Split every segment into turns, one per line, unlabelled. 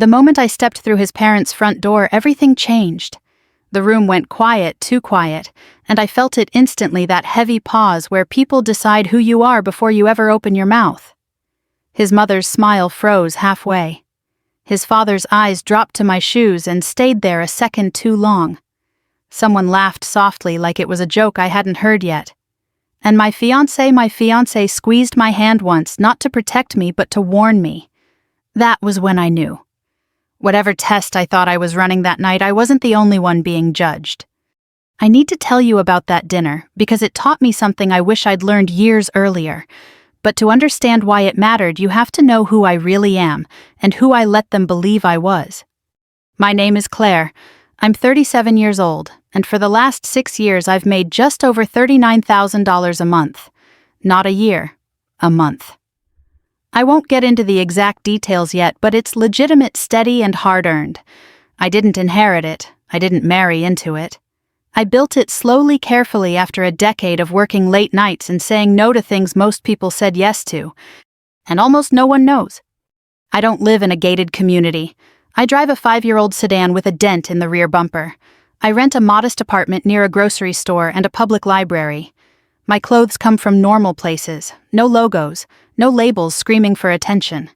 The moment I stepped through his parents' front door, everything changed. The room went quiet, too quiet, and I felt it instantly, that heavy pause where people decide who you are before you ever open your mouth. His mother's smile froze halfway. His father's eyes dropped to my shoes and stayed there a second too long. Someone laughed softly, like it was a joke I hadn't heard yet. And my fiancé squeezed my hand once, not to protect me but to warn me. That was when I knew. Whatever test I thought I was running that night, I wasn't the only one being judged. I need to tell you about that dinner because it taught me something I wish I'd learned years earlier. But to understand why it mattered, you have to know who I really am and who I let them believe I was. My name is Claire. I'm 37 years old, and for the last 6 years I've made just over $39,000 a month. Not a year, a month. I won't get into the exact details yet, but it's legitimate, steady, and hard-earned. I didn't inherit it. I didn't marry into it. I built it slowly, carefully after a decade of working late nights and saying no to things most people said yes to. And almost no one knows. I don't live in a gated community. I drive a 5-year-old sedan with a dent in the rear bumper. I rent a modest apartment near a grocery store and a public library. My clothes come from normal places, no logos, no labels screaming for attention.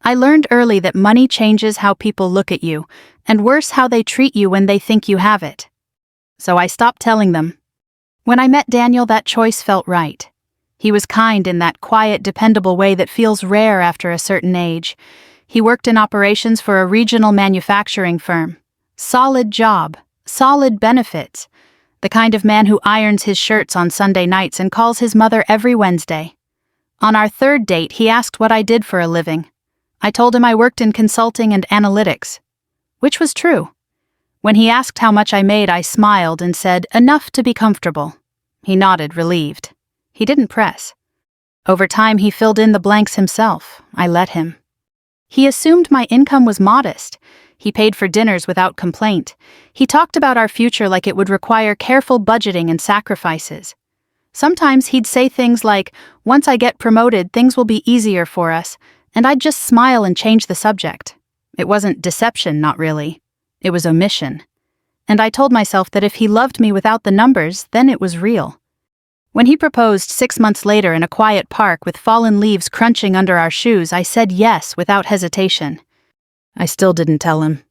I learned early that money changes how people look at you, and worse, how they treat you when they think you have it. So I stopped telling them. When I met Daniel, that choice felt right. He was kind in that quiet, dependable way that feels rare after a certain age. He worked in operations for a regional manufacturing firm. Solid job, solid benefits. The kind of man who irons his shirts on Sunday nights and calls his mother every Wednesday. On our third date, he asked what I did for a living. I told him I worked in consulting and analytics, which was true. When he asked how much I made, I smiled and said, "Enough to be comfortable." He nodded, relieved. He didn't press. Over time, he filled in the blanks himself. I let him. He assumed my income was modest. He paid for dinners without complaint. He talked about our future like it would require careful budgeting and sacrifices. Sometimes he'd say things like, "Once I get promoted, things will be easier for us," and I'd just smile and change the subject. It wasn't deception, not really. It was omission. And I told myself that if he loved me without the numbers, then it was real. When he proposed 6 months later in a quiet park with fallen leaves crunching under our shoes, I said yes without hesitation. I still didn't tell him.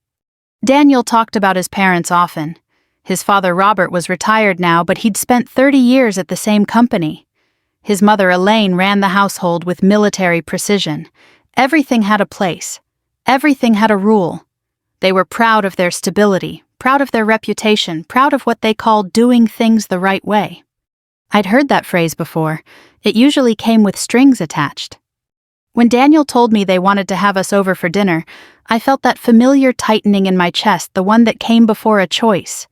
Daniel talked about his parents often. His father Robert was retired now, but he'd spent 30 years at the same company. His mother Elaine ran the household with military precision. Everything had a place. Everything had a rule. They were proud of their stability, proud of their reputation, proud of what they called doing things the right way. I'd heard that phrase before. It usually came with strings attached. When Daniel told me they wanted to have us over for dinner, I felt that familiar tightening in my chest, the one that came before a choice.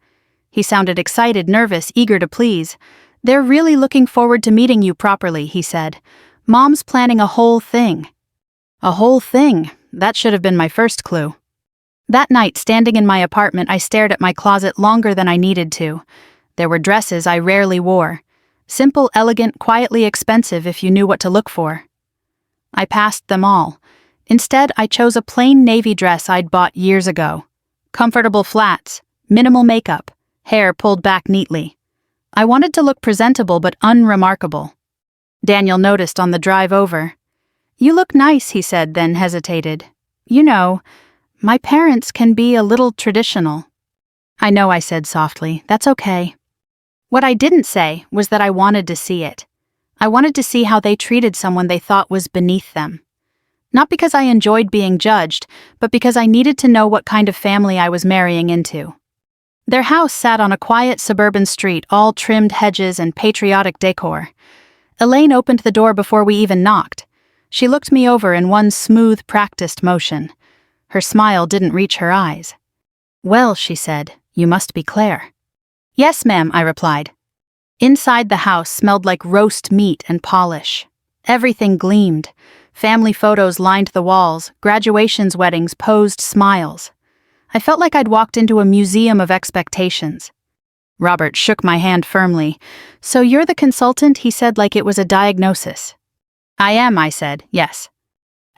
He sounded excited, nervous, eager to please. "They're really looking forward to meeting you properly," he said. "Mom's planning a whole thing." A whole thing. That should have been my first clue. That night, standing in my apartment, I stared at my closet longer than I needed to. There were dresses I rarely wore. Simple, elegant, quietly expensive if you knew what to look for. I passed them all. Instead, I chose a plain navy dress I'd bought years ago. Comfortable flats, minimal makeup, hair pulled back neatly. I wanted to look presentable but unremarkable. Daniel noticed on the drive over. "You look nice," he said, then hesitated. "You know, my parents can be a little traditional." "I know," I said softly. "That's okay." What I didn't say was that I wanted to see it. I wanted to see how they treated someone they thought was beneath them. Not because I enjoyed being judged, but because I needed to know what kind of family I was marrying into. Their house sat on a quiet suburban street, all trimmed hedges and patriotic decor. Elaine opened the door before we even knocked. She looked me over in one smooth, practiced motion. Her smile didn't reach her eyes. "Well," she said, "you must be Claire." "Yes, ma'am," I replied. Inside the house smelled like roast meat and polish. Everything gleamed. Family photos lined the walls, graduations, weddings, posed smiles. I felt like I'd walked into a museum of expectations. Robert shook my hand firmly. "So you're the consultant?" he said, like it was a diagnosis. "I am," I said, "yes."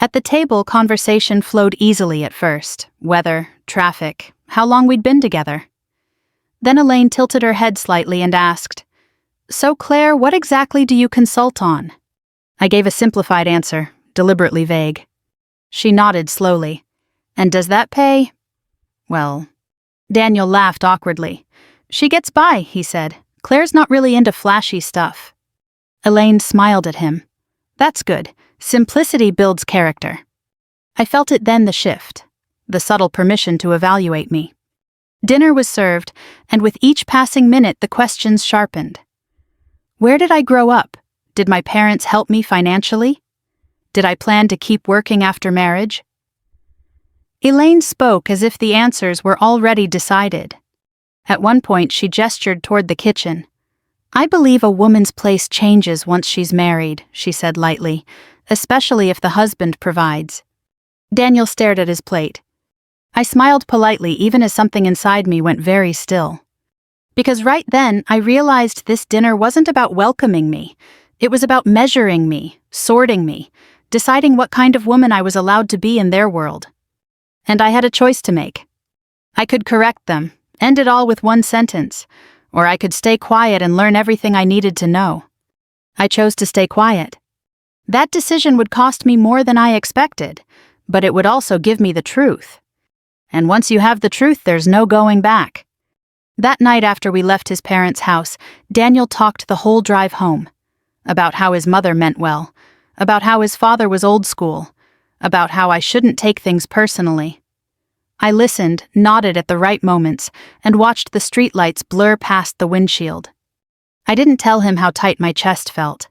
At the table, conversation flowed easily at first. Weather, traffic, how long we'd been together. Then Elaine tilted her head slightly and asked, "So Claire, what exactly do you consult on?" I gave a simplified answer, deliberately vague. She nodded slowly. "And does that pay?" "Well..." Daniel laughed awkwardly. "She gets by," he said. "Claire's not really into flashy stuff." Elaine smiled at him. "That's good. Simplicity builds character." I felt it then, the shift, the subtle permission to evaluate me. Dinner was served, and with each passing minute the questions sharpened. Where did I grow up? Did my parents help me financially? Did I plan to keep working after marriage? Elaine spoke as if the answers were already decided. At one point she gestured toward the kitchen. "I believe a woman's place changes once she's married," she said lightly, "especially if the husband provides." Daniel stared at his plate. I smiled politely even as something inside me went very still. Because right then I realized this dinner wasn't about welcoming me. It was about measuring me, sorting me, deciding what kind of woman I was allowed to be in their world. And I had a choice to make. I could correct them, end it all with one sentence, or I could stay quiet and learn everything I needed to know. I chose to stay quiet. That decision would cost me more than I expected, but it would also give me the truth. And once you have the truth, there's no going back. That night after we left his parents' house, Daniel talked the whole drive home. About how his mother meant well, about how his father was old school, about how I shouldn't take things personally. I listened, nodded at the right moments, and watched the streetlights blur past the windshield. I didn't tell him how tight my chest felt.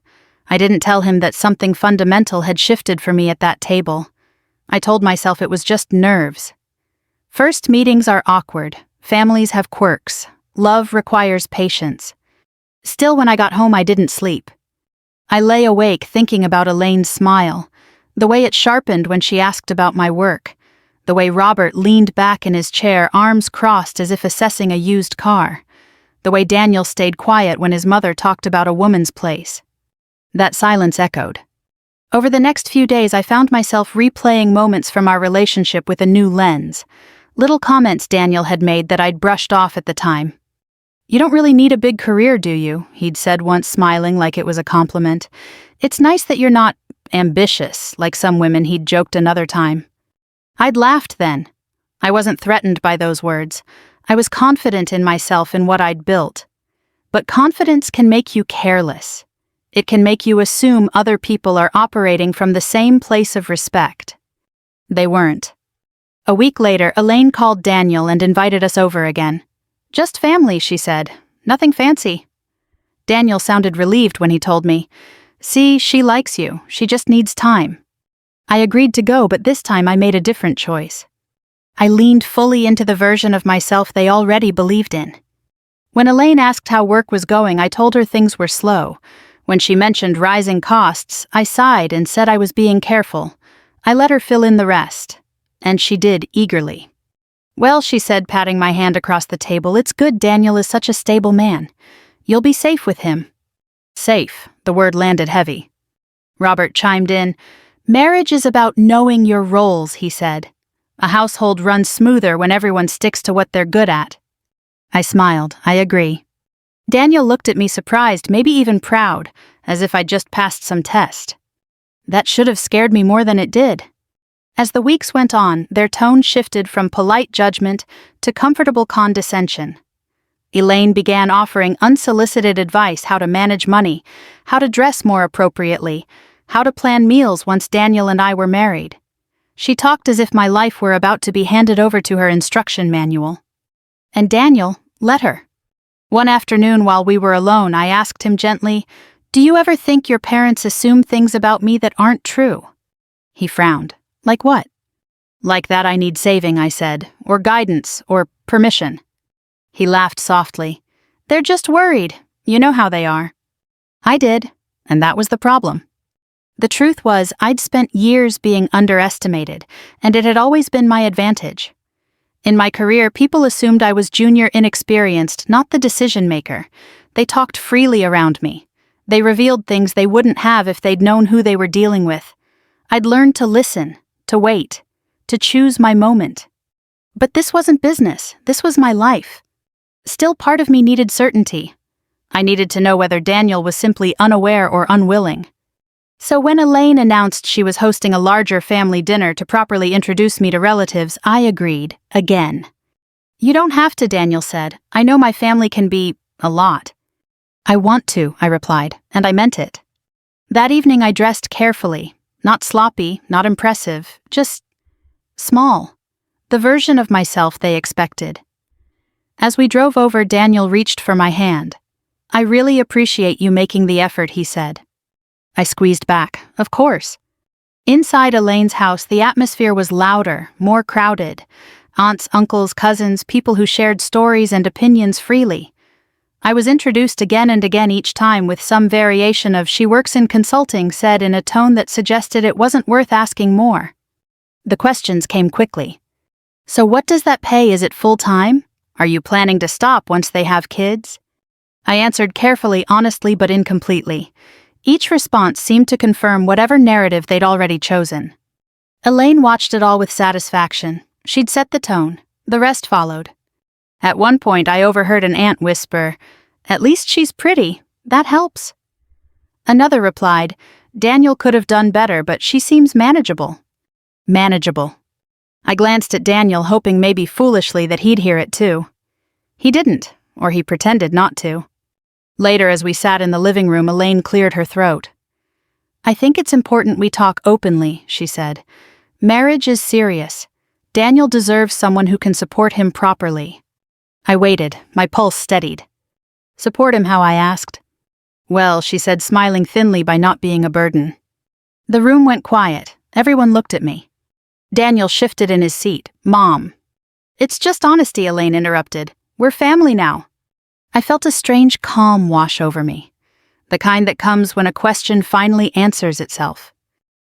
I didn't tell him that something fundamental had shifted for me at that table. I told myself it was just nerves. First meetings are awkward. Families have quirks. Love requires patience. Still, when I got home, I didn't sleep. I lay awake thinking about Elaine's smile, the way it sharpened when she asked about my work, the way Robert leaned back in his chair, arms crossed as if assessing a used car, the way Daniel stayed quiet when his mother talked about a woman's place. That silence echoed. Over the next few days, I found myself replaying moments from our relationship with a new lens. Little comments Daniel had made that I'd brushed off at the time. "You don't really need a big career, do you?" he'd said once, smiling like it was a compliment. "It's nice that you're not ambitious, like some women," he'd joked another time. I'd laughed then. I wasn't threatened by those words. I was confident in myself and what I'd built. But confidence can make you careless. It can make you assume other people are operating from the same place of respect. They weren't. A week later, Elaine called Daniel and invited us over again. "Just family," she said. "Nothing fancy." Daniel sounded relieved when he told me, "See, she likes you. She just needs time." I agreed to go, but this time I made a different choice. I leaned fully into the version of myself they already believed in. When Elaine asked how work was going, I told her things were slow. When she mentioned rising costs, I sighed and said I was being careful. I let her fill in the rest. And she did, eagerly. "Well," she said, patting my hand across the table, "it's good Daniel is such a stable man. You'll be safe with him." Safe, the word landed heavy. Robert chimed in. "Marriage is about knowing your roles," he said. "A household runs smoother when everyone sticks to what they're good at." I smiled. I agree. Daniel looked at me surprised, maybe even proud, as if I'd just passed some test. That should have scared me more than it did. As the weeks went on, their tone shifted from polite judgment to comfortable condescension. Elaine began offering unsolicited advice: how to manage money, how to dress more appropriately, how to plan meals once Daniel and I were married. She talked as if my life were about to be handed over to her instruction manual. And Daniel let her. One afternoon while we were alone, I asked him gently, "Do you ever think your parents assume things about me that aren't true?" He frowned. "Like what?" "Like that I need saving," I said, "or guidance, or permission." He laughed softly. "They're just worried. You know how they are." I did, and that was the problem. The truth was, I'd spent years being underestimated, and it had always been my advantage. In my career, people assumed I was junior, inexperienced, not the decision-maker. They talked freely around me. They revealed things they wouldn't have if they'd known who they were dealing with. I'd learned to listen, to wait, to choose my moment. But this wasn't business, this was my life. Still, part of me needed certainty. I needed to know whether Daniel was simply unaware or unwilling. So when Elaine announced she was hosting a larger family dinner to properly introduce me to relatives, I agreed, again. You don't have to, Daniel said. I know my family can be a lot. I want to, I replied, and I meant it. That evening I dressed carefully, not sloppy, not impressive, just small. The version of myself they expected. As we drove over, Daniel reached for my hand. I really appreciate you making the effort, he said. I squeezed back, of course. Inside Elaine's house, the atmosphere was louder, more crowded. Aunts, uncles, cousins, people who shared stories and opinions freely. I was introduced again and again, each time with some variation of "she works in consulting" said in a tone that suggested it wasn't worth asking more. The questions came quickly. So what does that pay? Is it full-time? Are you planning to stop once they have kids? I answered carefully, honestly, but incompletely. Each response seemed to confirm whatever narrative they'd already chosen. Elaine watched it all with satisfaction. She'd set the tone. The rest followed. At one point, I overheard an aunt whisper, "At least she's pretty. That helps." Another replied, "Daniel could have done better, but she seems manageable." Manageable. I glanced at Daniel, hoping maybe foolishly that he'd hear it too. He didn't, or he pretended not to. Later, as we sat in the living room, Elaine cleared her throat. "I think it's important we talk openly," she said. "Marriage is serious. Daniel deserves someone who can support him properly." I waited, my pulse steadied. "Support him how?" I asked. "Well," she said, smiling thinly by not being a burden. The room went quiet. Everyone looked at me. Daniel shifted in his seat. "Mom." "It's just honesty," Elaine interrupted. "We're family now." I felt a strange calm wash over me, the kind that comes when a question finally answers itself.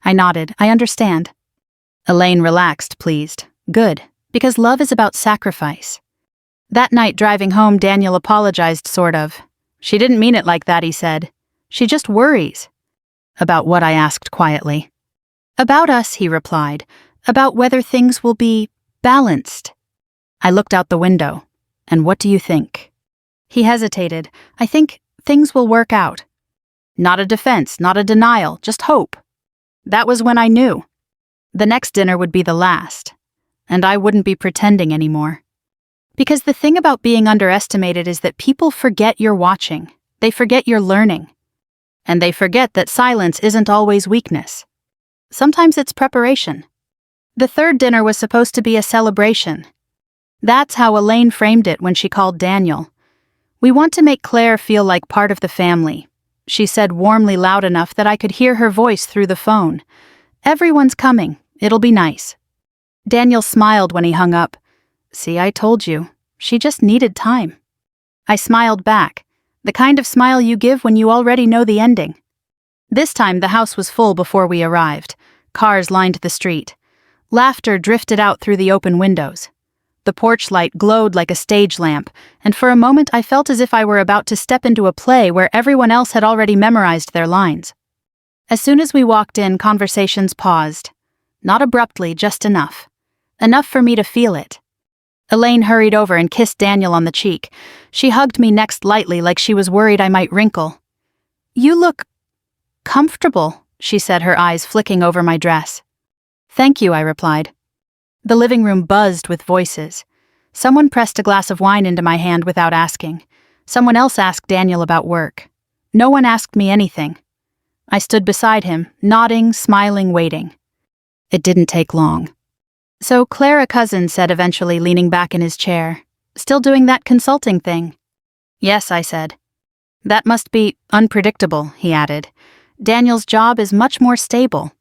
I nodded. "I understand." Elaine relaxed, pleased. "Good, because love is about sacrifice." That night, driving home, Daniel apologized, sort of. "She didn't mean it like that," he said. "She just worries." "About what?" I asked quietly. "About us," he replied. "About whether things will be balanced." I looked out the window. "And what do you think?" He hesitated. "I think things will work out." Not a defense, not a denial, just hope. That was when I knew. The next dinner would be the last, and I wouldn't be pretending anymore. Because the thing about being underestimated is that people forget you're watching. They forget you're learning. And they forget that silence isn't always weakness. Sometimes it's preparation. The third dinner was supposed to be a celebration. That's how Elaine framed it when she called Daniel. "We want to make Claire feel like part of the family," she said warmly, loud enough that I could hear her voice through the phone. "Everyone's coming. It'll be nice." Daniel smiled when he hung up. "See, I told you. She just needed time." I smiled back, the kind of smile you give when you already know the ending. This time the house was full before we arrived. Cars lined the street. Laughter drifted out through the open windows. The porch light glowed like a stage lamp, and for a moment I felt as if I were about to step into a play where everyone else had already memorized their lines. As soon as we walked in, conversations paused. Not abruptly, just enough. Enough for me to feel it. Elaine hurried over and kissed Daniel on the cheek. She hugged me next lightly, like she was worried I might wrinkle. "You look comfortable," she said, her eyes flicking over my dress. "Thank you," I replied. The living room buzzed with voices. Someone pressed a glass of wine into my hand without asking. Someone else asked Daniel about work. No one asked me anything. I stood beside him, nodding, smiling, waiting. It didn't take long. "So Claire, a cousin," said eventually, leaning back in his chair. "Still doing that consulting thing?" "Yes," I said. "That must be unpredictable," he added. "Daniel's job is much more stable."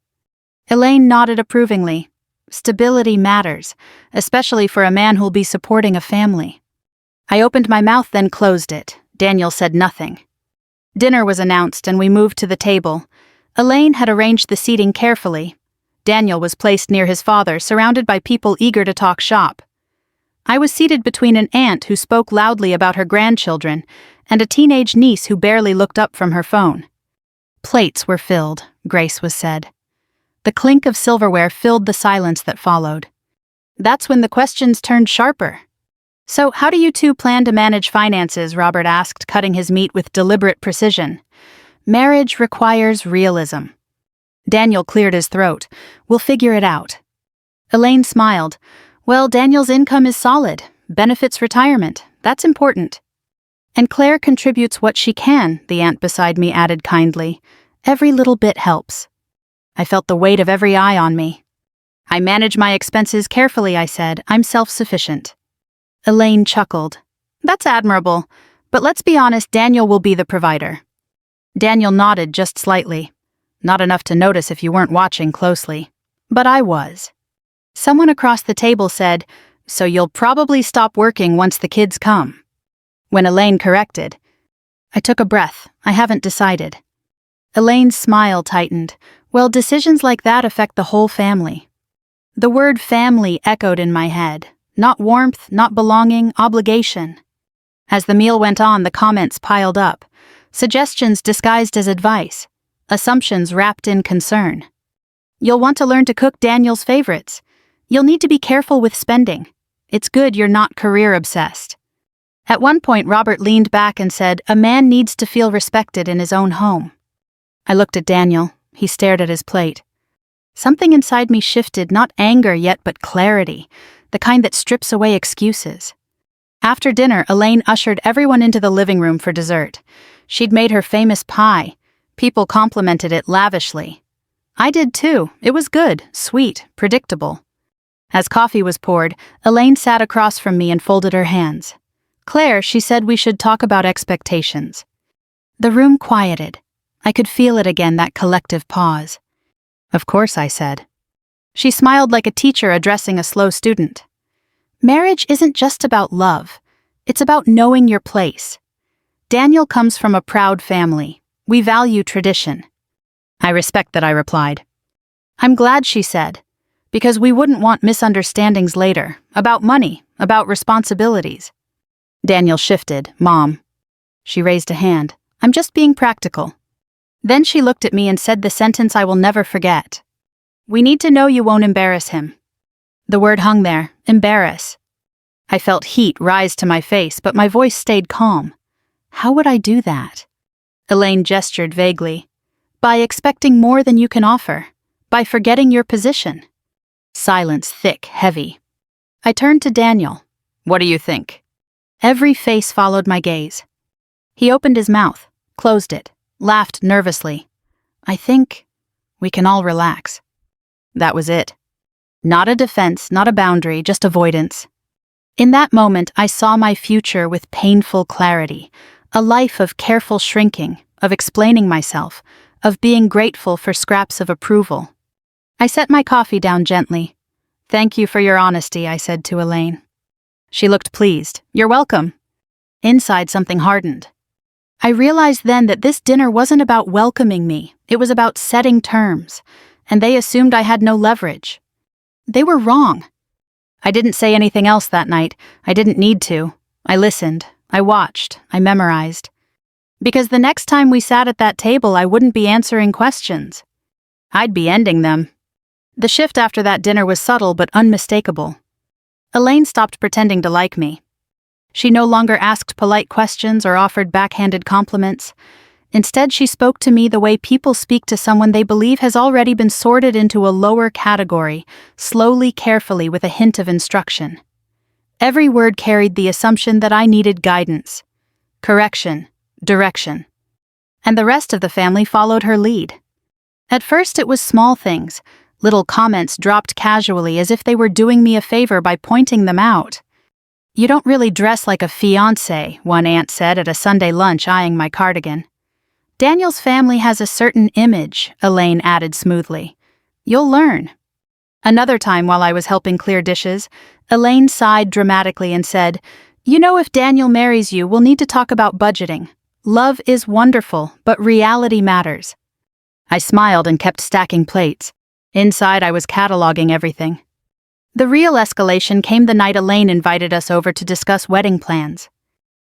Elaine nodded approvingly. Stability matters, especially for a man who'll be supporting a family. I opened my mouth, then closed it. Daniel said nothing. Dinner was announced and we moved to the table. Elaine had arranged the seating carefully. Daniel was placed near his father, surrounded by people eager to talk shop. I was seated between an aunt who spoke loudly about her grandchildren and a teenage niece who barely looked up from her phone. Plates were filled, grace was said. The clink of silverware filled the silence that followed. That's when the questions turned sharper. "So, how do you two plan to manage finances?" Robert asked, cutting his meat with deliberate precision. "Marriage requires realism." Daniel cleared his throat. "We'll figure it out." Elaine smiled. "Well, Daniel's income is solid. Benefits retirement. That's important." "And Claire contributes what she can," the aunt beside me added kindly. "Every little bit helps." I felt the weight of every eye on me. "I manage my expenses carefully," I said. "I'm self-sufficient." Elaine chuckled. "That's admirable. But let's be honest, Daniel will be the provider." Daniel nodded just slightly. Not enough to notice if you weren't watching closely. But I was. Someone across the table said, "So you'll probably stop working once the kids come." When Elaine corrected, I took a breath. I haven't decided. Elaine's smile tightened. "Well, decisions like that affect the whole family." The word family echoed in my head. Not warmth, not belonging, obligation. As the meal went on, the comments piled up. Suggestions disguised as advice. Assumptions wrapped in concern. "You'll want to learn to cook Daniel's favorites. You'll need to be careful with spending. It's good you're not career-obsessed." At one point, Robert leaned back and said, "A man needs to feel respected in his own home." I looked at Daniel. He stared at his plate. Something inside me shifted, not anger yet, but clarity, the kind that strips away excuses. After dinner, Elaine ushered everyone into the living room for dessert. She'd made her famous pie. People complimented it lavishly. I did too. It was good, sweet, predictable. As coffee was poured, Elaine sat across from me and folded her hands. "Claire," she said, "we should talk about expectations." The room quieted. I could feel it again, that collective pause. "Of course," I said. She smiled like a teacher addressing a slow student. "Marriage isn't just about love. It's about knowing your place. Daniel comes from a proud family. We value tradition." "I respect that," I replied. "I'm glad," she said, "because we wouldn't want misunderstandings later, about money, about responsibilities." Daniel shifted. "Mom." She raised a hand. "I'm just being practical." Then she looked at me and said the sentence I will never forget. "We need to know you won't embarrass him." The word hung there, embarrass. I felt heat rise to my face, but my voice stayed calm. How would I do that? Elaine gestured vaguely. "By expecting more than you can offer. By forgetting your position." Silence, thick, heavy. I turned to Daniel. "What do you think?" Every face followed my gaze. He opened his mouth, closed it, laughed nervously. "I think we can all relax." That was it. Not a defense, not a boundary, just avoidance. In that moment, I saw my future with painful clarity, a life of careful shrinking, of explaining myself, of being grateful for scraps of approval. I set my coffee down gently. "Thank you for your honesty," I said to Elaine. She looked pleased. "You're welcome." Inside, something hardened. I realized then that this dinner wasn't about welcoming me, it was about setting terms, and they assumed I had no leverage. They were wrong. I didn't say anything else that night. I didn't need to. I listened. I watched. I memorized. Because the next time we sat at that table, I wouldn't be answering questions. I'd be ending them. The shift after that dinner was subtle but unmistakable. Elaine stopped pretending to like me. She no longer asked polite questions or offered backhanded compliments. Instead, she spoke to me the way people speak to someone they believe has already been sorted into a lower category, slowly, carefully, with a hint of instruction. Every word carried the assumption that I needed guidance, correction, direction. And the rest of the family followed her lead. At first, it was small things, little comments dropped casually as if they were doing me a favor by pointing them out. "You don't really dress like a fiancé," one aunt said at a Sunday lunch, eyeing my cardigan. "Daniel's family has a certain image," Elaine added smoothly. "You'll learn." Another time, while I was helping clear dishes, Elaine sighed dramatically and said, "You know, if Daniel marries you, we'll need to talk about budgeting. Love is wonderful, but reality matters." I smiled and kept stacking plates. Inside, I was cataloging everything. The real escalation came the night Elaine invited us over to discuss wedding plans.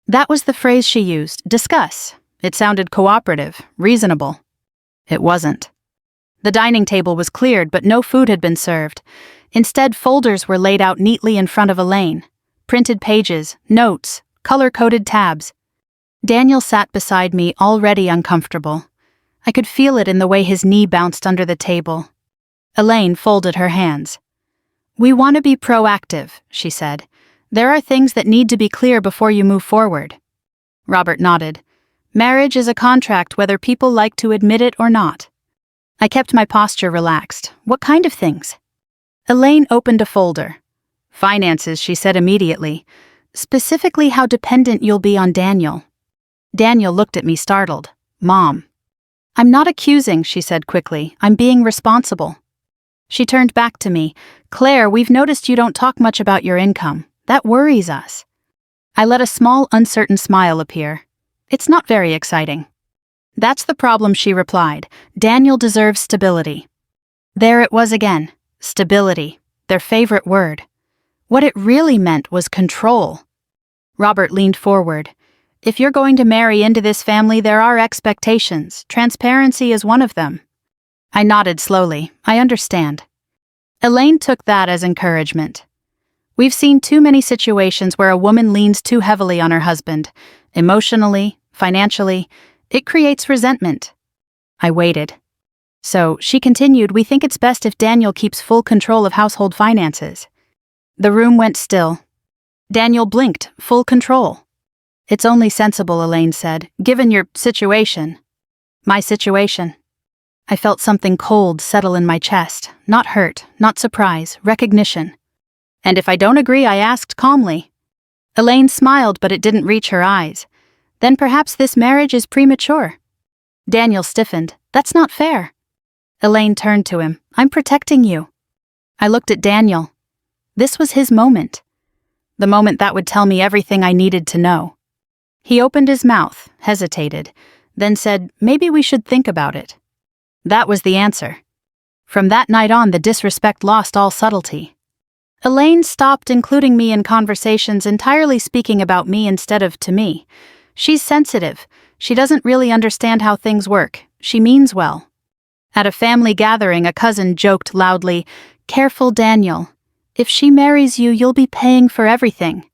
That was the phrase she used, discuss. It sounded cooperative, reasonable. It wasn't. The dining table was cleared, but no food had been served. Instead, folders were laid out neatly in front of Elaine. Printed pages, notes, color-coded tabs. Daniel sat beside me, already uncomfortable. I could feel it in the way his knee bounced under the table. Elaine folded her hands. "We want to be proactive," she said. "There are things that need to be clear before you move forward." Robert nodded. "Marriage is a contract whether people like to admit it or not." I kept my posture relaxed. "What kind of things?" Elaine opened a folder. "Finances," she said immediately. "Specifically how dependent you'll be on Daniel." Daniel looked at me startled. "Mom." "I'm not accusing," she said quickly. "I'm being responsible." She turned back to me. "Claire, we've noticed you don't talk much about your income. That worries us." I let a small, uncertain smile appear. "It's not very exciting." "That's the problem," she replied. "Daniel deserves stability." There it was again. Stability. Their favorite word. What it really meant was control. Robert leaned forward. "If you're going to marry into this family, there are expectations. Transparency is one of them." I nodded slowly. "I understand." Elaine took that as encouragement. "We've seen too many situations where a woman leans too heavily on her husband. Emotionally, financially. It creates resentment." I waited. "So," she continued, "we think it's best if Daniel keeps full control of household finances." The room went still. Daniel blinked. "Full control." "It's only sensible," Elaine said, "given your situation." My situation. I felt something cold settle in my chest. Not hurt, not surprise, recognition. "And if I don't agree," I asked calmly. Elaine smiled, but it didn't reach her eyes. "Then perhaps this marriage is premature." Daniel stiffened. "That's not fair." Elaine turned to him. "I'm protecting you." I looked at Daniel. This was his moment. The moment that would tell me everything I needed to know. He opened his mouth, hesitated, then said, "Maybe we should think about it." That was the answer. From that night on, the disrespect lost all subtlety. Elaine stopped including me in conversations, entirely speaking about me instead of to me. She's sensitive. She doesn't really understand how things work. She means well. At a family gathering, a cousin joked loudly, "Careful, Daniel. If she marries you, you'll be paying for everything."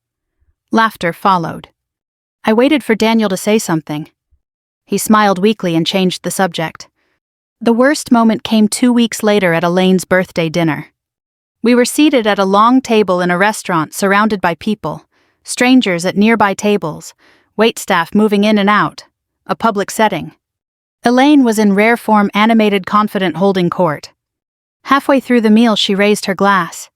Laughter followed. I waited for Daniel to say something. He smiled weakly and changed the subject. The worst moment came 2 weeks later at Elaine's birthday dinner. We were seated at a long table in a restaurant surrounded by people, strangers at nearby tables, waitstaff moving in and out, a public setting. Elaine was in rare form animated, confident, holding court. Halfway through the meal, she raised her glass.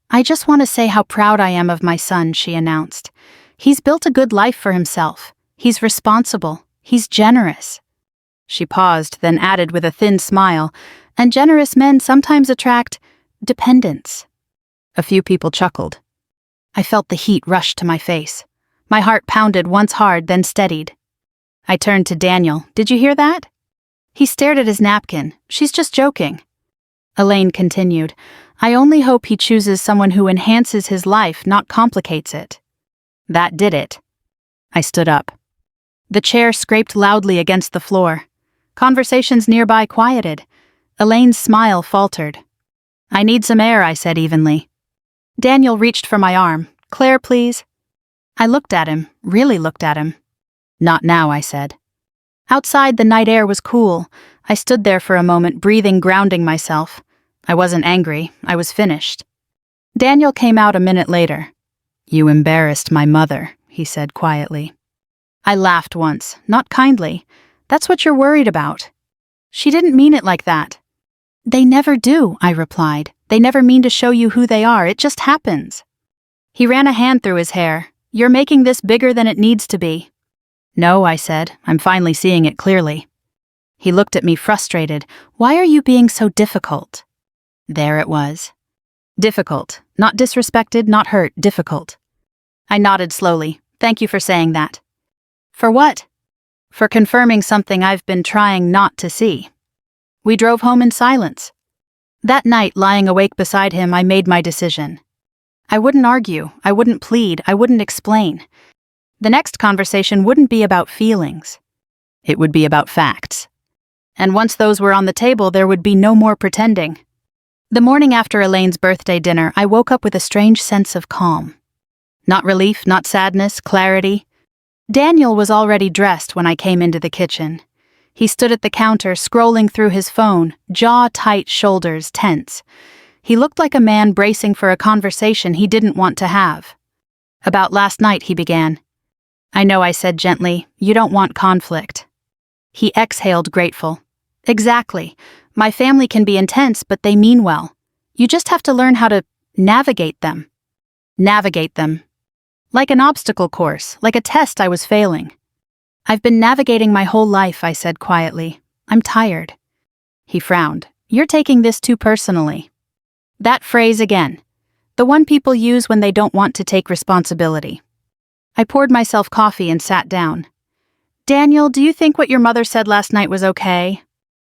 "I just want to say how proud I am of my son," she announced. "He's built a good life for himself. He's responsible. He's generous." She paused, then added with a thin smile, "And generous men sometimes attract dependence." A few people chuckled. I felt the heat rush to my face. My heart pounded once hard, then steadied. I turned to Daniel. "Did you hear that?" He stared at his napkin. "She's just joking." Elaine continued, "I only hope he chooses someone who enhances his life, not complicates it." That did it. I stood up. The chair scraped loudly against the floor. Conversations nearby quieted. Elaine's smile faltered. "I need some air," I said evenly. Daniel reached for my arm. "Claire, please." I looked at him, really looked at him. "Not now," I said. Outside, the night air was cool. I stood there for a moment, breathing, grounding myself. I wasn't angry. I was finished. Daniel came out a minute later. "You embarrassed my mother," he said quietly. I laughed once, not kindly. "That's what you're worried about." "She didn't mean it like that." "They never do," I replied. "They never mean to show you who they are. It just happens." He ran a hand through his hair. "You're making this bigger than it needs to be." "No," I said. "I'm finally seeing it clearly." He looked at me frustrated. "Why are you being so difficult?" There it was. Difficult. Not disrespected, not hurt, difficult. I nodded slowly. "Thank you for saying that." "For what?" "For confirming something I've been trying not to see." We drove home in silence. That night, lying awake beside him, I made my decision. I wouldn't argue, I wouldn't plead, I wouldn't explain. The next conversation wouldn't be about feelings. It would be about facts. And once those were on the table, there would be no more pretending. The morning after Elaine's birthday dinner, I woke up with a strange sense of calm. Not relief, not sadness, clarity. Daniel was already dressed when I came into the kitchen. He stood at the counter, scrolling through his phone, jaw tight, shoulders tense. He looked like a man bracing for a conversation he didn't want to have. "About last night," he began. "I know," I said gently. "You don't want conflict." He exhaled, grateful. "Exactly. My family can be intense, but they mean well. You just have to learn how to navigate them." Navigate them. Like an obstacle course, like a test I was failing. "I've been navigating my whole life," I said quietly. "I'm tired." He frowned. "You're taking this too personally." That phrase again. The one people use when they don't want to take responsibility. I poured myself coffee and sat down. "Daniel, do you think what your mother said last night was okay?"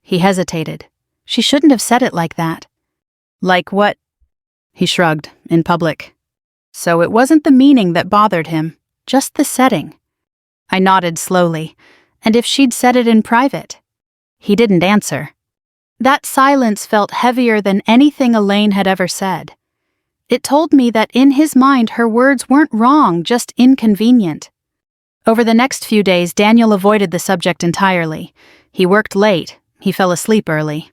He hesitated. "She shouldn't have said it like that." "Like what?" He shrugged, in public. So it wasn't the meaning that bothered him, just the setting. I nodded slowly. And if she'd said it in private? He didn't answer. That silence felt heavier than anything Elaine had ever said. It told me that in his mind her words weren't wrong, just inconvenient. Over the next few days, Daniel avoided the subject entirely. He worked late. He fell asleep early.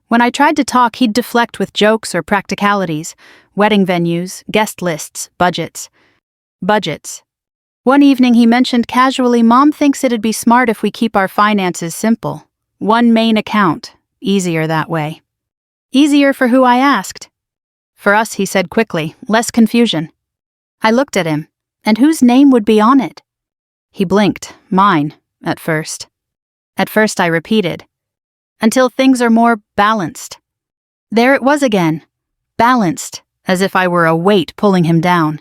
When I tried to talk, he'd deflect with jokes or practicalities, wedding venues, guest lists, budgets. Budgets. One evening he mentioned casually, "Mom thinks it'd be smart if we keep our finances simple. One main account. Easier that way." "Easier for who?" I asked. "For us," he said quickly, "less confusion." I looked at him. And whose name would be on it? He blinked. "Mine, at first." "At first," I repeated. "Until things are more balanced." There it was again. Balanced, as if I were a weight pulling him down.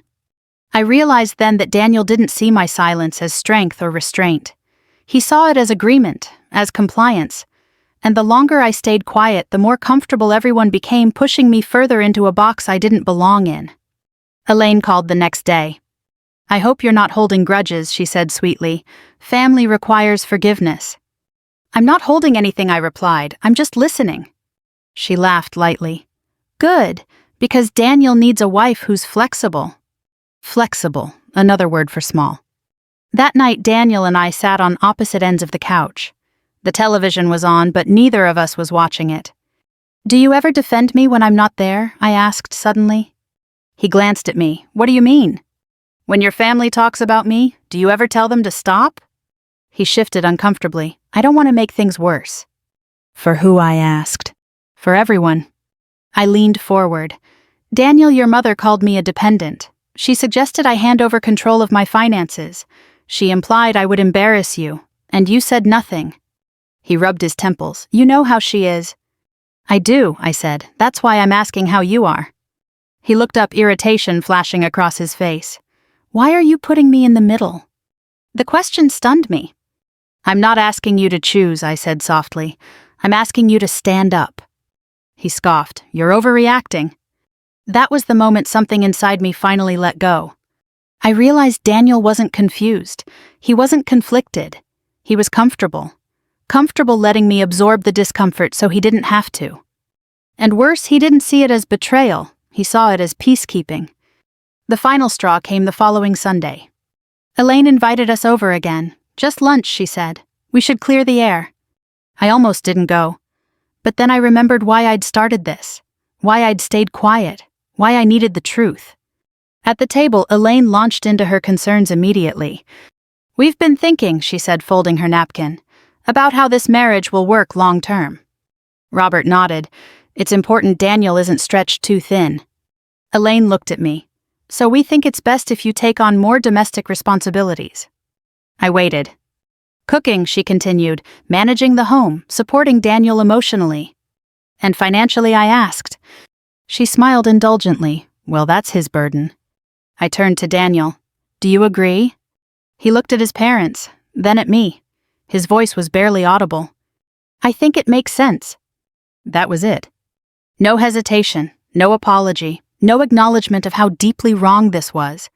I realized then that Daniel didn't see my silence as strength or restraint. He saw it as agreement, as compliance. And the longer I stayed quiet, the more comfortable everyone became, pushing me further into a box I didn't belong in. Elaine called the next day. "I hope you're not holding grudges," she said sweetly. "Family requires forgiveness." "I'm not holding anything," I replied. "I'm just listening." She laughed lightly. "Good, because Daniel needs a wife who's flexible." Flexible, another word for small. That night, Daniel and I sat on opposite ends of the couch. The television was on, but neither of us was watching it. "Do you ever defend me when I'm not there?" I asked suddenly. He glanced at me. "What do you mean? When your family talks about me, do you ever tell them to stop?" He shifted uncomfortably. "I don't want to make things worse." "For who?" I asked. "For everyone." I leaned forward. "Daniel, your mother called me a dependent. She suggested I hand over control of my finances. She implied I would embarrass you, and you said nothing." He rubbed his temples. "You know how she is." "I do," I said. "That's why I'm asking how you are." He looked up, irritation flashing across his face. "Why are you putting me in the middle?" The question stunned me. "I'm not asking you to choose," I said softly. "I'm asking you to stand up." He scoffed. "You're overreacting." That was the moment something inside me finally let go. I realized Daniel wasn't confused. He wasn't conflicted. He was comfortable. Comfortable letting me absorb the discomfort so he didn't have to. And worse, he didn't see it as betrayal. He saw it as peacekeeping. The final straw came the following Sunday. Elaine invited us over again. "Just lunch," she said. "We should clear the air." I almost didn't go. But then I remembered why I'd started this. Why I'd stayed quiet. Why I needed the truth. At the table, Elaine launched into her concerns immediately. "We've been thinking," she said, folding her napkin, "about how this marriage will work long term." Robert nodded. "It's important Daniel isn't stretched too thin." Elaine looked at me. "So we think it's best if you take on more domestic responsibilities." I waited. "Cooking," she continued, "managing the home, supporting Daniel emotionally." "And financially?" I asked. She smiled indulgently. "Well, that's his burden." I turned to Daniel. "Do you agree?" He looked at his parents, then at me. His voice was barely audible. "I think it makes sense." That was it. No hesitation, no apology, no acknowledgement of how deeply wrong this was.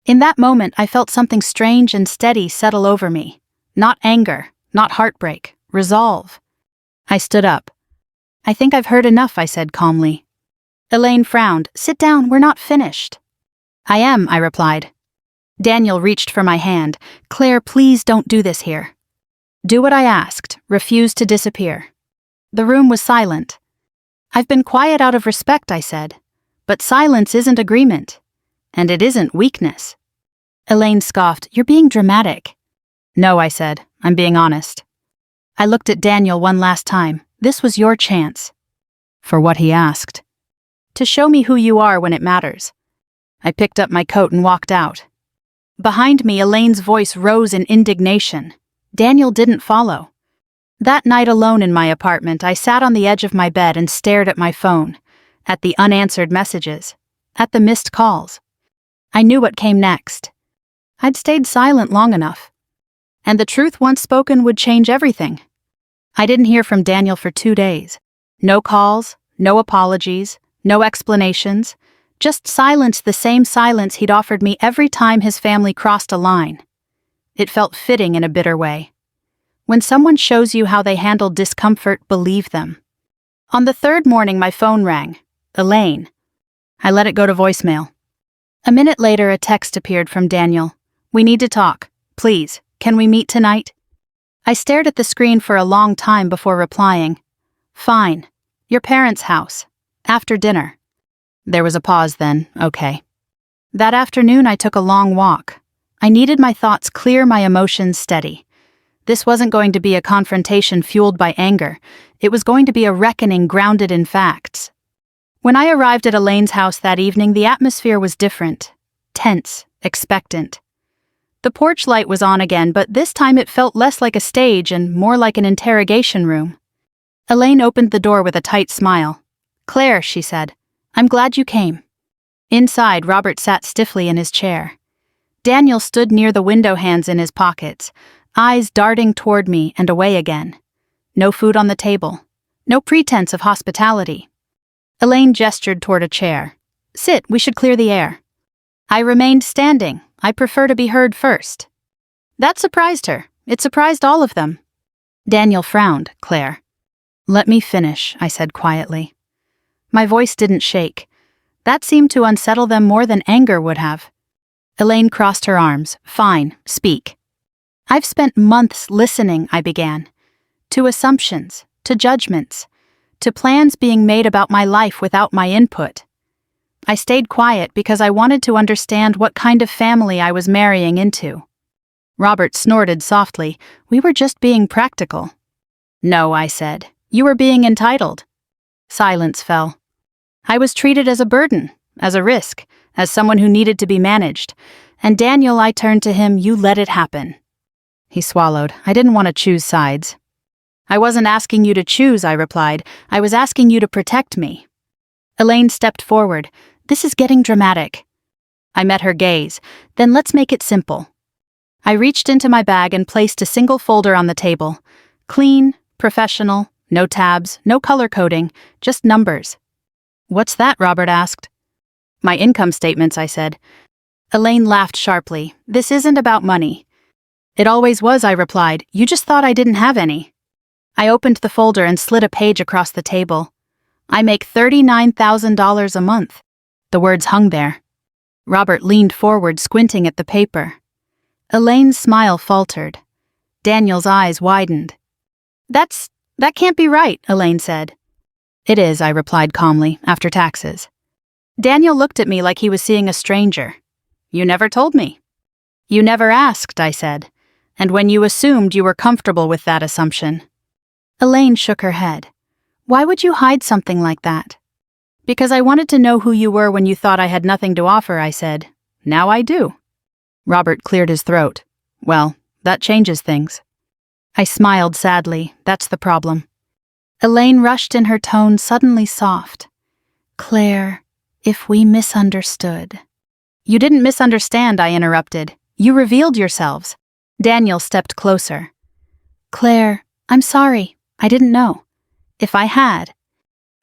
In that moment, I felt something strange and steady settle over me. Not anger, not heartbreak, resolve. I stood up. I think I've heard enough, I said calmly. Elaine frowned. Sit down, we're not finished. I am, I replied. Daniel reached for my hand. Claire, please don't do this here. Do what I asked. Refuse to disappear. The room was silent. I've been quiet out of respect, I said. But silence isn't agreement. And it isn't weakness. Elaine scoffed. You're being dramatic. No, I said. I'm being honest. I looked at Daniel one last time. This was your chance. For what he asked. To show me who you are when it matters. I picked up my coat and walked out. Behind me, Elaine's voice rose in indignation. Daniel didn't follow. That night alone in my apartment, I sat on the edge of my bed and stared at my phone, at the unanswered messages, at the missed calls. I knew what came next. I'd stayed silent long enough. And the truth once spoken would change everything. I didn't hear from Daniel for 2 days. No calls, no apologies, no explanations, just silence, the same silence he'd offered me every time his family crossed a line. It felt fitting in a bitter way. When someone shows you how they handle discomfort, believe them. On the third morning, my phone rang. Elaine. I let it go to voicemail. A minute later, a text appeared from Daniel. We need to talk. Please, can we meet tonight? I stared at the screen for a long time before replying. Fine. Your parents' house. After dinner. There was a pause then. Okay. That afternoon, I took a long walk. I needed my thoughts clear, my emotions steady. This wasn't going to be a confrontation fueled by anger. It was going to be a reckoning grounded in facts. When I arrived at Elaine's house that evening, the atmosphere was different. Tense, expectant. The porch light was on again, but this time it felt less like a stage and more like an interrogation room. Elaine opened the door with a tight smile. Claire, she said, I'm glad you came. Inside, Robert sat stiffly in his chair. Daniel stood near the window, hands in his pockets, eyes darting toward me and away again. No food on the table. No pretense of hospitality. Elaine gestured toward a chair. Sit, we should clear the air. I remained standing. I prefer to be heard first. That surprised her. It surprised all of them. Daniel frowned. Claire. Let me finish, I said quietly. My voice didn't shake. That seemed to unsettle them more than anger would have. Elaine crossed her arms. Fine, speak. I've spent months listening, I began. To assumptions, to judgments, to plans being made about my life without my input. I stayed quiet because I wanted to understand what kind of family I was marrying into. Robert snorted softly. We were just being practical. No, I said. You were being entitled. Silence fell. I was treated as a burden, as a risk, as someone who needed to be managed. And Daniel, I turned to him, you let it happen. He swallowed. I didn't want to choose sides. I wasn't asking you to choose, I replied. I was asking you to protect me. Elaine stepped forward. This is getting dramatic. I met her gaze. Then let's make it simple. I reached into my bag and placed a single folder on the table. Clean, professional, no tabs, no color coding, just numbers. What's that? Robert asked. My income statements, I said. Elaine laughed sharply. This isn't about money. It always was, I replied. You just thought I didn't have any. I opened the folder and slid a page across the table. I make $39,000 a month. The words hung there. Robert leaned forward, squinting at the paper. Elaine's smile faltered. Daniel's eyes widened. That can't be right, Elaine said. It is, I replied calmly, after taxes. Daniel looked at me like he was seeing a stranger. You never told me. You never asked, I said. And when you assumed, you were comfortable with that assumption. Elaine shook her head. Why would you hide something like that? Because I wanted to know who you were when you thought I had nothing to offer, I said. Now I do. Robert cleared his throat. Well, that changes things. I smiled sadly. That's the problem. Elaine rushed in, her tone suddenly soft. Claire, if we misunderstood. You didn't misunderstand, I interrupted. You revealed yourselves. Daniel stepped closer. Claire, I'm sorry. I didn't know. If I had.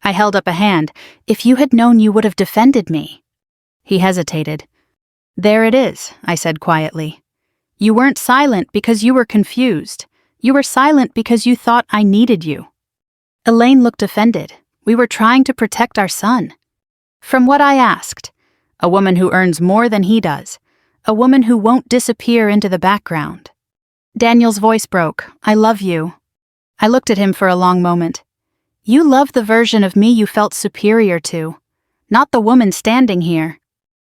I held up a hand. If you had known, you would have defended me. He hesitated. There it is, I said quietly. You weren't silent because you were confused. You were silent because you thought I needed you. Elaine looked offended. We were trying to protect our son. From what I asked, a woman who earns more than he does, a woman who won't disappear into the background. Daniel's voice broke. I love you. I looked at him for a long moment. You love the version of me you felt superior to, not the woman standing here.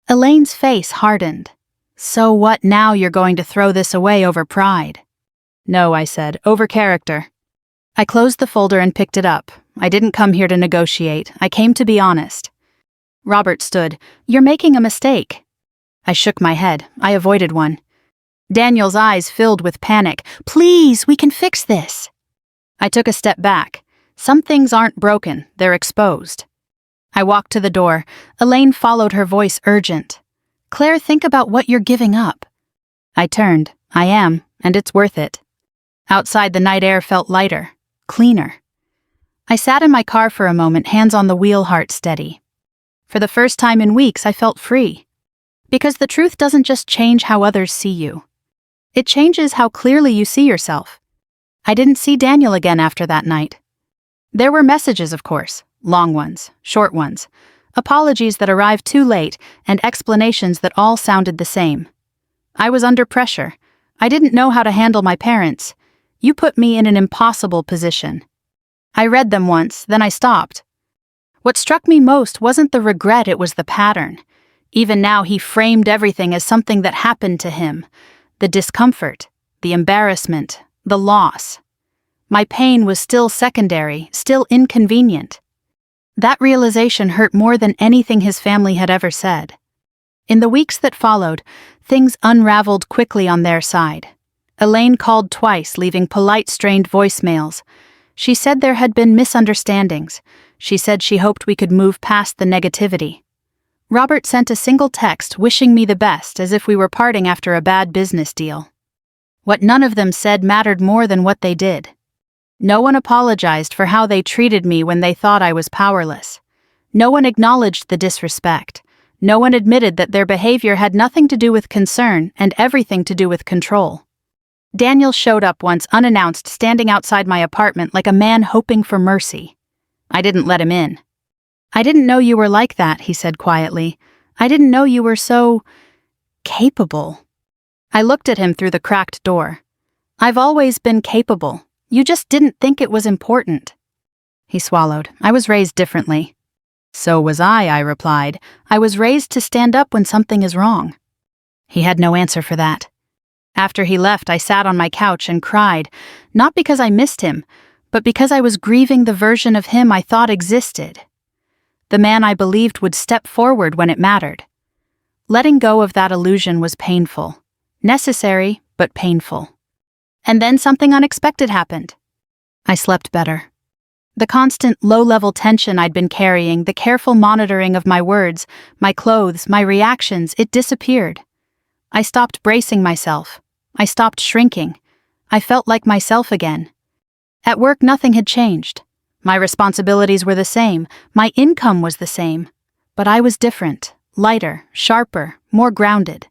Elaine's face hardened. So what now, you're going to throw this away over pride? No, I said, over character. I closed the folder and picked it up. I didn't come here to negotiate. I came to be honest. Robert stood. You're making a mistake. I shook my head. I avoided one. Daniel's eyes filled with panic. Please, we can fix this. I took a step back. Some things aren't broken, they're exposed. I walked to the door. Elaine followed, her voice urgent. Claire, think about what you're giving up. I turned. I am, and it's worth it. Outside, the night air felt lighter, cleaner. I sat in my car for a moment, hands on the wheel, heart steady. For the first time in weeks, I felt free. Because the truth doesn't just change how others see you. It changes how clearly you see yourself. I didn't see Daniel again after that night. There were messages, of course, long ones, short ones, apologies that arrived too late, and explanations that all sounded the same. I was under pressure. I didn't know how to handle my parents. You put me in an impossible position. I read them once, then I stopped. What struck me most wasn't the regret, it was the pattern. Even now, he framed everything as something that happened to him. The discomfort, the embarrassment, the loss. My pain was still secondary, still inconvenient. That realization hurt more than anything his family had ever said. In the weeks that followed, things unraveled quickly on their side. Elaine called twice, leaving polite, strained voicemails. She said there had been misunderstandings. She said she hoped we could move past the negativity. Robert sent a single text wishing me the best, as if we were parting after a bad business deal. What none of them said mattered more than what they did. No one apologized for how they treated me when they thought I was powerless. No one acknowledged the disrespect. No one admitted that their behavior had nothing to do with concern and everything to do with control. Daniel showed up once unannounced, standing outside my apartment like a man hoping for mercy. I didn't let him in. I didn't know you were like that, he said quietly. I didn't know you were so capable. I looked at him through the cracked door. I've always been capable. You just didn't think it was important. He swallowed. I was raised differently. So was I replied. I was raised to stand up when something is wrong. He had no answer for that. After he left, I sat on my couch and cried, not because I missed him, but because I was grieving the version of him I thought existed. The man I believed would step forward when it mattered. Letting go of that illusion was painful. Necessary, but painful. And then something unexpected happened. I slept better. The constant low-level tension I'd been carrying, the careful monitoring of my words, my clothes, my reactions, it disappeared. I stopped bracing myself. I stopped shrinking. I felt like myself again. At work, nothing had changed. My responsibilities were the same. My income was the same. But I was different, lighter, sharper, more grounded.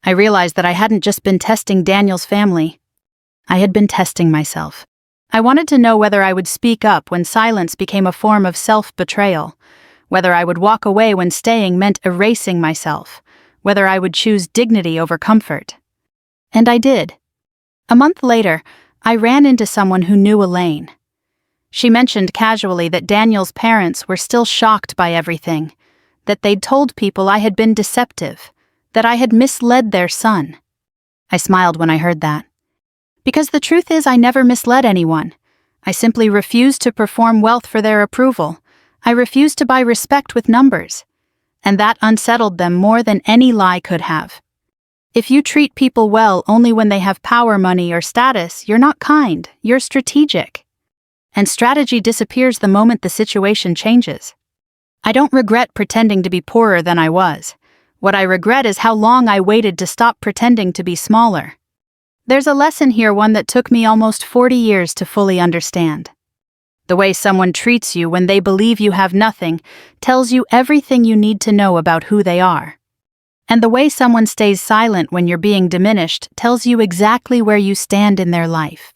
I realized that I hadn't just been testing Daniel's family. I had been testing myself. I wanted to know whether I would speak up when silence became a form of self-betrayal, whether I would walk away when staying meant erasing myself, whether I would choose dignity over comfort. And I did. A month later, I ran into someone who knew Elaine. She mentioned casually that Daniel's parents were still shocked by everything, that they'd told people I had been deceptive, that I had misled their son. I smiled when I heard that. Because the truth is, I never misled anyone. I simply refused to perform wealth for their approval. I refused to buy respect with numbers. And that unsettled them more than any lie could have. If you treat people well only when they have power, money, or status, you're not kind, you're strategic. And strategy disappears the moment the situation changes. I don't regret pretending to be poorer than I was. What I regret is how long I waited to stop pretending to be smaller. There's a lesson here, one that took me almost 40 years to fully understand. The way someone treats you when they believe you have nothing tells you everything you need to know about who they are. And the way someone stays silent when you're being diminished tells you exactly where you stand in their life.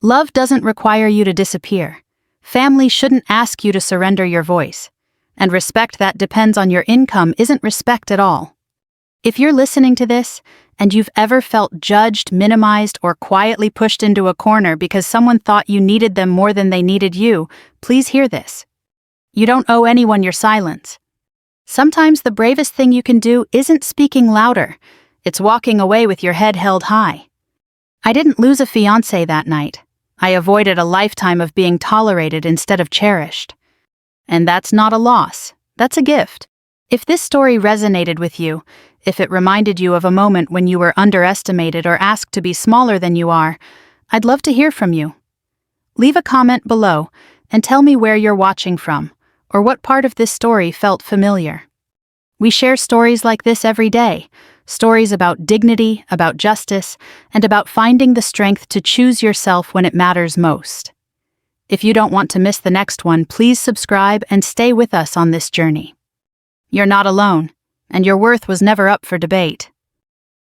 Love doesn't require you to disappear. Family shouldn't ask you to surrender your voice. And respect that depends on your income isn't respect at all. If you're listening to this, and you've ever felt judged, minimized, or quietly pushed into a corner because someone thought you needed them more than they needed you, please hear this. You don't owe anyone your silence. Sometimes the bravest thing you can do isn't speaking louder, it's walking away with your head held high. I didn't lose a fiancé that night. I avoided a lifetime of being tolerated instead of cherished. And that's not a loss, that's a gift. If this story resonated with you, if it reminded you of a moment when you were underestimated or asked to be smaller than you are, I'd love to hear from you. Leave a comment below and tell me where you're watching from, or what part of this story felt familiar. We share stories like this every day, stories about dignity, about justice, and about finding the strength to choose yourself when it matters most. If you don't want to miss the next one, please subscribe and stay with us on this journey. You're not alone, and your worth was never up for debate.